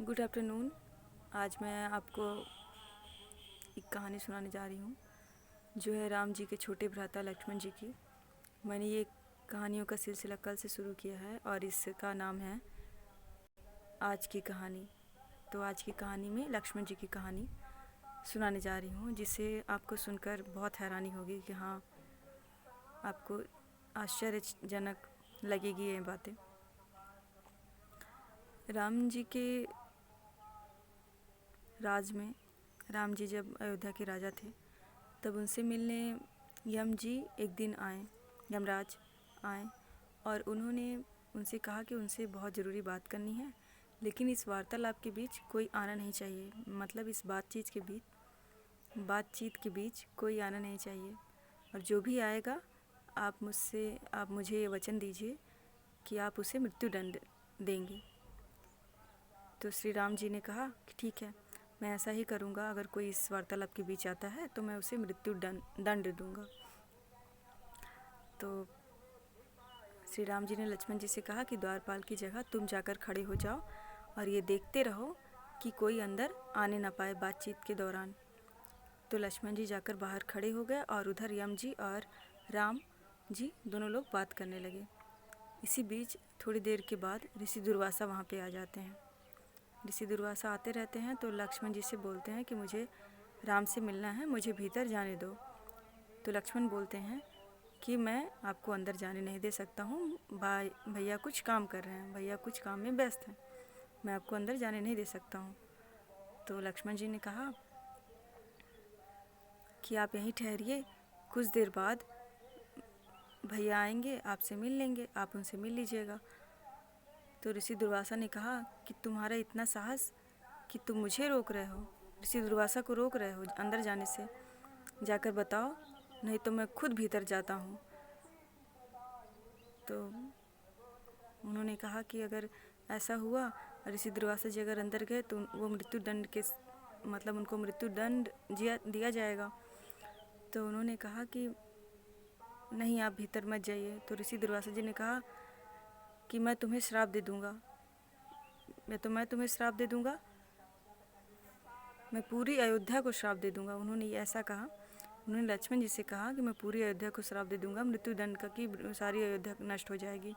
Good afternoon. आज मैं आपको एक कहानी सुनाने जा रही हूँ जो है राम जी के छोटे भ्राता लक्ष्मण जी की। मैंने ये कहानियों का सिलसिला कल से शुरू किया है और इसका नाम है आज की कहानी। तो आज की कहानी में लक्ष्मण जी की कहानी सुनाने जा रही हूँ, जिसे आपको सुनकर बहुत हैरानी होगी कि हाँ, आपको आश्चर्यजनक लगेगी ये बातें। राम जी के राज में, राम जी जब अयोध्या के राजा थे तब उनसे मिलने यम जी एक दिन आए, यमराज आए और उन्होंने उनसे कहा कि उनसे बहुत ज़रूरी बात करनी है, लेकिन इस वार्तालाप के बीच कोई आना नहीं चाहिए। मतलब इस बातचीत के बीच कोई आना नहीं चाहिए, और जो भी आएगा आप मुझे ये वचन दीजिए कि आप उसे मृत्युदंड देंगे। तो श्री राम जी ने कहा कि ठीक है, मैं ऐसा ही करूँगा। अगर कोई इस वार्तालाप के बीच आता है तो मैं उसे मृत्युदंड दूंगा। तो श्री राम जी ने लक्ष्मण जी से कहा कि द्वारपाल की जगह तुम जाकर खड़े हो जाओ और ये देखते रहो कि कोई अंदर आने ना पाए बातचीत के दौरान। तो लक्ष्मण जी जाकर बाहर खड़े हो गए और उधर यम जी और राम जी दोनों लोग बात करने लगे। इसी बीच थोड़ी देर के बाद ऋषि दुर्वासा वहाँ पे आ जाते हैं। ऋषि दुर्वासा आते रहते हैं तो लक्ष्मण जी से बोलते हैं कि मुझे राम से मिलना है, मुझे भीतर जाने दो। तो लक्ष्मण बोलते हैं कि मैं आपको अंदर जाने नहीं दे सकता हूँ, भैया कुछ काम कर रहे हैं, भैया कुछ काम में व्यस्त हैं, मैं आपको अंदर जाने नहीं दे सकता हूँ। तो लक्ष्मण जी ने कहा कि आप यहीं ठहरिए, कुछ देर बाद भैया आएंगे, आपसे मिल लेंगे, आप उनसे मिल लीजिएगा। तो ऋषि दुर्वासा ने कहा कि तुम्हारा इतना साहस कि तुम मुझे रोक रहे हो, ऋषि दुर्वासा को रोक रहे हो अंदर जाने से, जाकर बताओ, नहीं तो मैं खुद भीतर जाता हूँ। तो उन्होंने कहा कि अगर ऐसा हुआ, ऋषि दुर्वासा जी अगर अंदर गए तो वो उनको मृत्युदंड दिया जाएगा। तो उन्होंने कहा कि नहीं, आप भीतर मत जाइए। तो ऋषि दुर्वासा जी ने कहा कि मैं तुम्हें श्राप दे दूँगा, मैं तुम्हें श्राप दे दूँगा, मैं पूरी अयोध्या को श्राप दे दूँगा। उन्होंने ऐसा कहा। उन्होंने लक्ष्मण जी से कहा कि मैं पूरी अयोध्या को श्राप दे दूँगा मृत्युदंड का, कि सारी अयोध्या नष्ट हो जाएगी।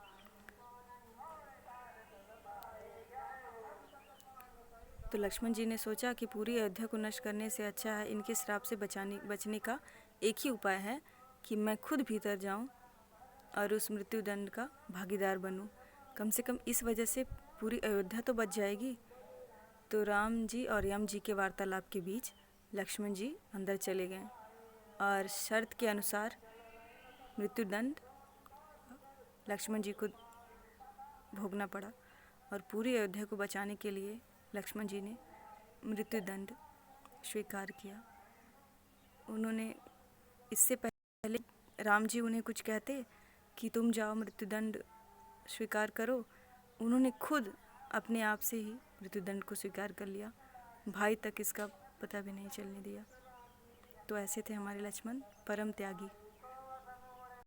तो लक्ष्मण जी ने सोचा कि पूरी अयोध्या को नष्ट करने से अच्छा है, इनके श्राप से बचने का एक ही उपाय है कि मैं खुद भीतर जाऊं और उस मृत्युदंड का भागीदार बनूं। कम से कम इस वजह से पूरी अयोध्या तो बच जाएगी। तो राम जी और यम जी के वार्तालाप के बीच लक्ष्मण जी अंदर चले गए और शर्त के अनुसार मृत्युदंड लक्ष्मण जी को भोगना पड़ा, और पूरी अयोध्या को बचाने के लिए लक्ष्मण जी ने मृत्युदंड स्वीकार किया। उन्होंने इससे पहले राम जी उन्हें कुछ कहते कि तुम जाओ मृत्युदंड स्वीकार करो, उन्होंने खुद अपने आप से ही मृत्युदंड को स्वीकार कर लिया, भाई तक इसका पता भी नहीं चलने दिया। तो ऐसे थे हमारे लक्ष्मण, परम त्यागी।